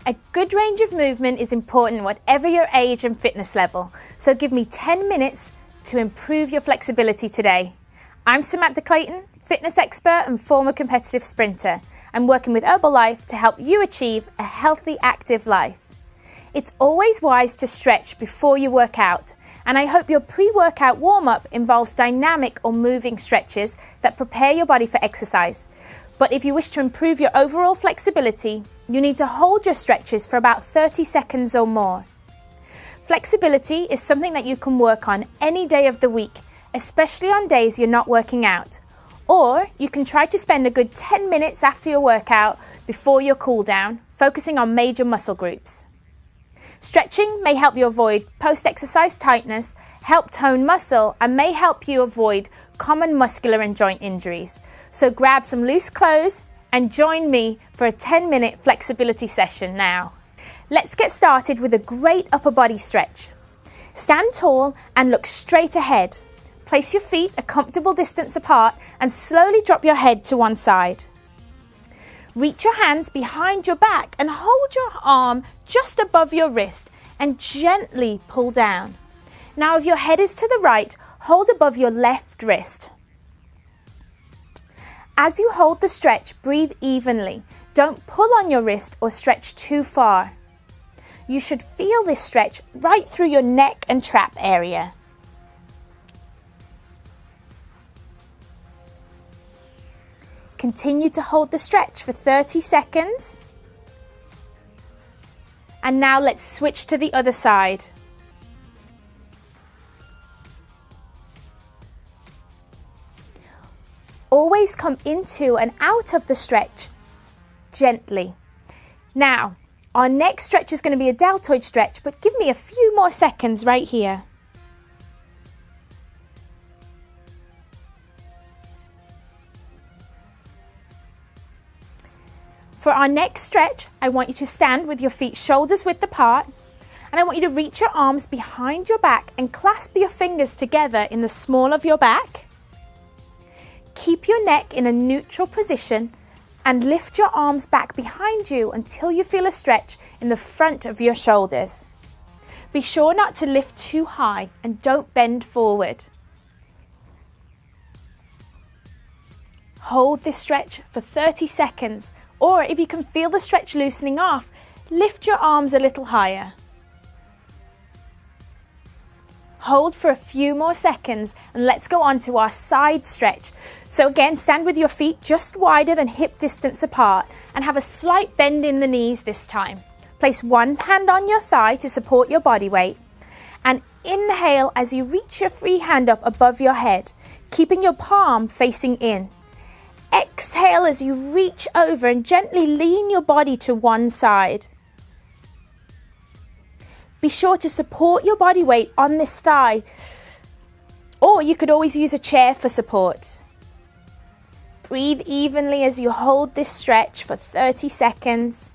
A good range of movement is important whatever your age and fitness level, so give me 10 minutes to improve your flexibility today. I'm Samantha Clayton, fitness expert and former competitive sprinter. I'm working with Herbalife to help you achieve a healthy, active life. It's always wise to stretch before you work out, and I hope your pre-workout warm-up involves dynamic or moving stretches that prepare your body for exercise. But if you wish to improve your overall flexibility, you need to hold your stretches for about 30 seconds or more. Flexibility is something that you can work on any day of the week, especially on days you're not working out. Or you can try to spend a good 10 minutes after your workout before your cool down, focusing on major muscle groups. Stretching may help you avoid post-exercise tightness, help tone muscle, and may help you avoid common muscular and joint injuries. So grab some loose clothes and join me for a 10-minute flexibility session now. Let's get started with a great upper body stretch. Stand tall and look straight ahead. Place your feet a comfortable distance apart and slowly drop your head to one side. Reach your hands behind your back and hold your arm just above your wrist and gently pull down. Now if your head is to the right, hold above your left wrist. As you hold the stretch, breathe evenly. Don't pull on your wrist or stretch too far. You should feel this stretch right through your neck and trap area. Continue to hold the stretch for 30 seconds. And now let's switch to the other side. Always come into and out of the stretch gently. Now, our next stretch is going to be a deltoid stretch, but give me a few more seconds right here. For our next stretch, I want you to stand with your feet shoulders width apart, and I want you to reach your arms behind your back and clasp your fingers together in the small of your back. Keep your neck in a neutral position and lift your arms back behind you until you feel a stretch in the front of your shoulders. Be sure not to lift too high and don't bend forward. Hold this stretch for 30 seconds, or if you can feel the stretch loosening off, lift your arms a little higher. Hold for a few more seconds and let's go on to our side stretch. So again, stand with your feet just wider than hip distance apart and have a slight bend in the knees this time. Place one hand on your thigh to support your body weight and inhale as you reach your free hand up above your head, keeping your palm facing in. Exhale as you reach over and gently lean your body to one side. Be sure to support your body weight on this thigh, or you could always use a chair for support. Breathe evenly as you hold this stretch for 30 seconds.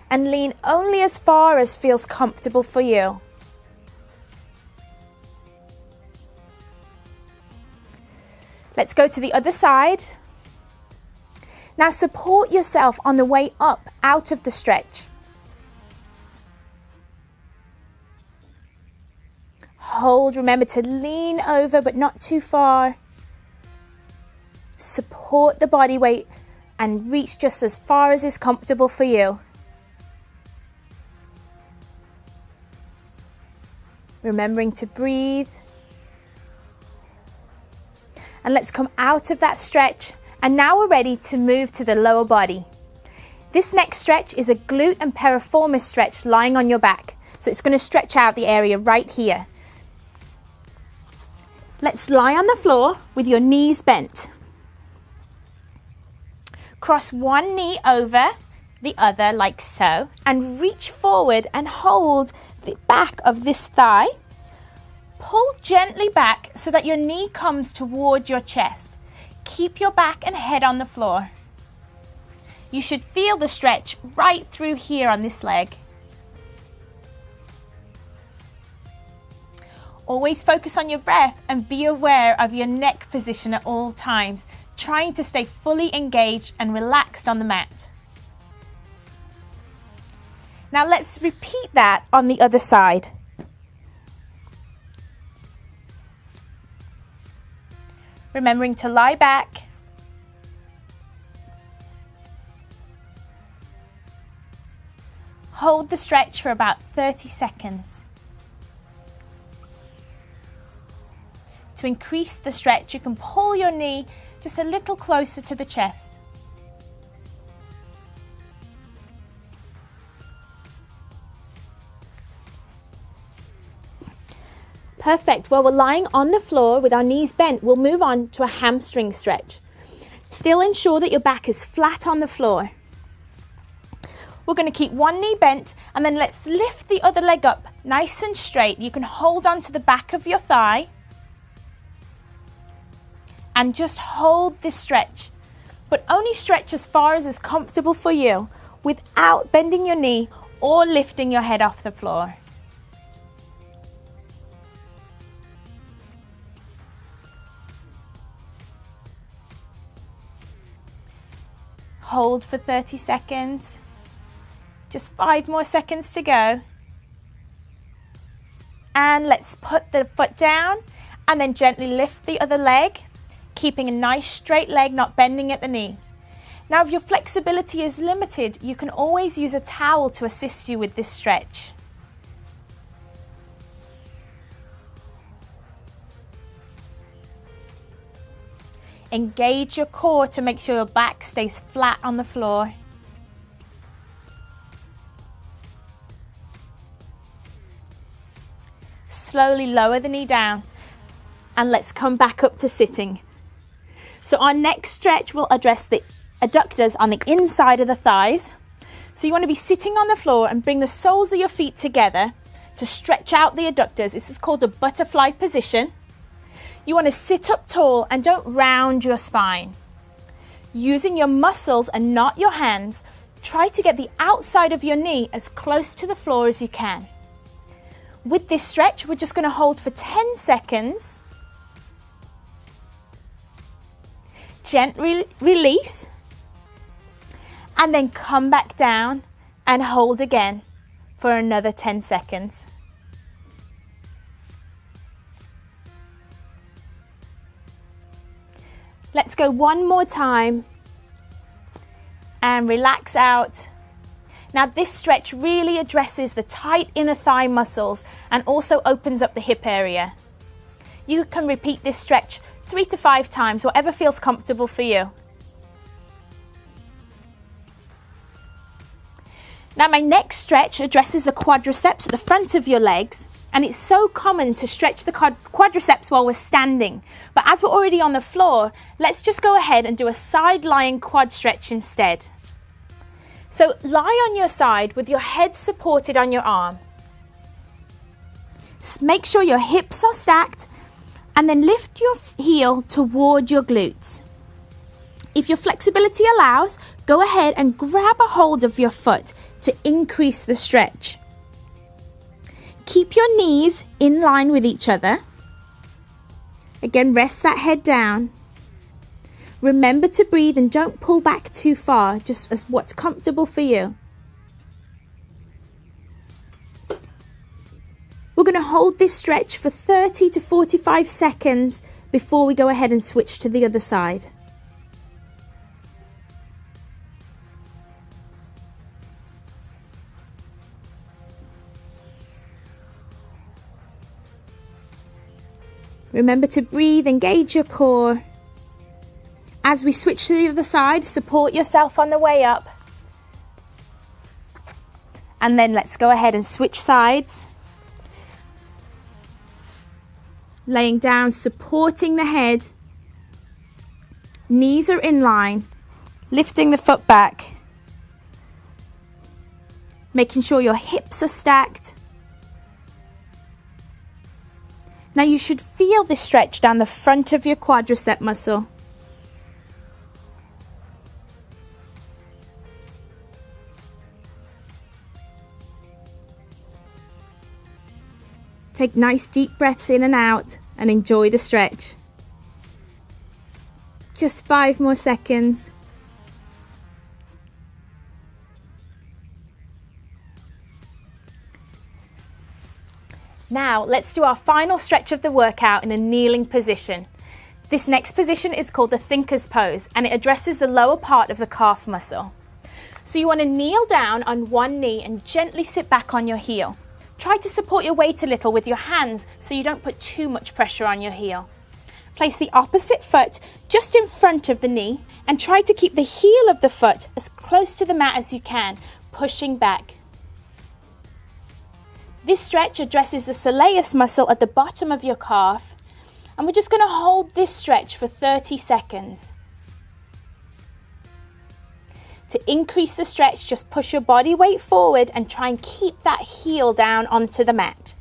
And lean only as far as feels comfortable for you. Let's go to the other side. Now support yourself on the way up out of the stretch. Hold, remember to lean over but not too far. Support the body weight and reach just as far as is comfortable for you. Remembering to breathe. And let's come out of that stretch. And now we're ready to move to the lower body. This next stretch is a glute and piriformis stretch lying on your back. So it's going to stretch out the area right here. Let's lie on the floor with your knees bent. Cross one knee over the other like so and reach forward and hold the back of this thigh. Pull gently back so that your knee comes toward your chest. Keep your back and head on the floor. You should feel the stretch right through here on this leg. Always focus on your breath and be aware of your neck position at all times, trying to stay fully engaged and relaxed on the mat. Now let's repeat that on the other side. Remembering to lie back. Hold the stretch for about 30 seconds. To increase the stretch, you can pull your knee just a little closer to the chest. Perfect. While we're lying on the floor with our knees bent, we'll move on to a hamstring stretch. Still ensure that your back is flat on the floor. We're going to keep one knee bent and then let's lift the other leg up nice and straight. You can hold on to the back of your thigh and just hold this stretch, but only stretch as far as is comfortable for you without bending your knee or lifting your head off the floor. Hold for 30 seconds. Just 5 more seconds to go. And let's put the foot down and then gently lift the other leg, keeping a nice straight leg, not bending at the knee. Now, if your flexibility is limited, you can always use a towel to assist you with this stretch. Engage your core to make sure your back stays flat on the floor. Slowly lower the knee down and let's come back up to sitting. So our next stretch will address the adductors on the inside of the thighs. So you want to be sitting on the floor and bring the soles of your feet together to stretch out the adductors. This is called a butterfly position. You want to sit up tall and don't round your spine. Using your muscles and not your hands, try to get the outside of your knee as close to the floor as you can. With this stretch, we're just going to hold for 10 seconds. Gently release. And then come back down and hold again for another 10 seconds. Let's go one more time and relax out. Now this stretch really addresses the tight inner thigh muscles and also opens up the hip area. You can repeat this stretch 3 to 5 times, whatever feels comfortable for you. Now my next stretch addresses the quadriceps at the front of your legs. And it's so common to stretch the quadriceps while we're standing. But as we're already on the floor, let's just go ahead and do a side lying quad stretch instead. So lie on your side with your head supported on your arm. Make sure your hips are stacked and then lift your heel toward your glutes. If your flexibility allows, go ahead and grab a hold of your foot to increase the stretch. Keep your knees in line with each other. Again, rest that head down. Remember to breathe and don't pull back too far, just as what's comfortable for you. We're going to hold this stretch for 30 to 45 seconds before we go ahead and switch to the other side. Remember to breathe, engage your core. As we switch to the other side, support yourself on the way up. And then let's go ahead and switch sides. Laying down, supporting the head. Knees are in line. Lifting the foot back. Making sure your hips are stacked. Now you should feel this stretch down the front of your quadricep muscle. Take nice deep breaths in and out and enjoy the stretch. Just 5 more seconds. Now let's do our final stretch of the workout in a kneeling position. This next position is called the thinker's pose, and it addresses the lower part of the calf muscle. So you want to kneel down on one knee and gently sit back on your heel. Try to support your weight a little with your hands so you don't put too much pressure on your heel. Place the opposite foot just in front of the knee and try to keep the heel of the foot as close to the mat as you can, pushing back. This stretch addresses the soleus muscle at the bottom of your calf, and we're just going to hold this stretch for 30 seconds. To increase the stretch, just push your body weight forward and try and keep that heel down onto the mat.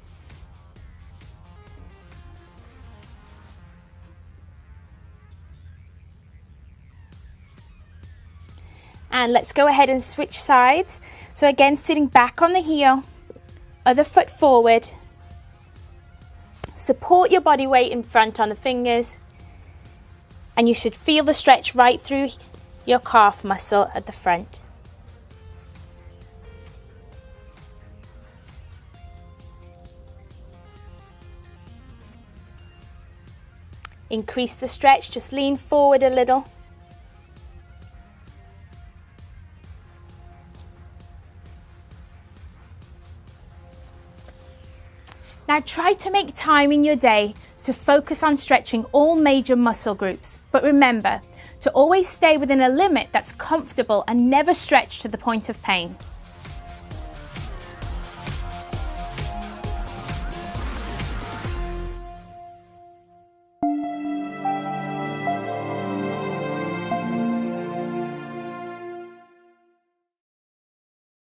And let's go ahead and switch sides. So again, sitting back on the heel, other foot forward. Support your body weight in front on the fingers, and you should feel the stretch right through your calf muscle at the front. Increase the stretch, just lean forward a little. Now try to make time in your day to focus on stretching all major muscle groups, but remember to always stay within a limit that's comfortable and never stretch to the point of pain.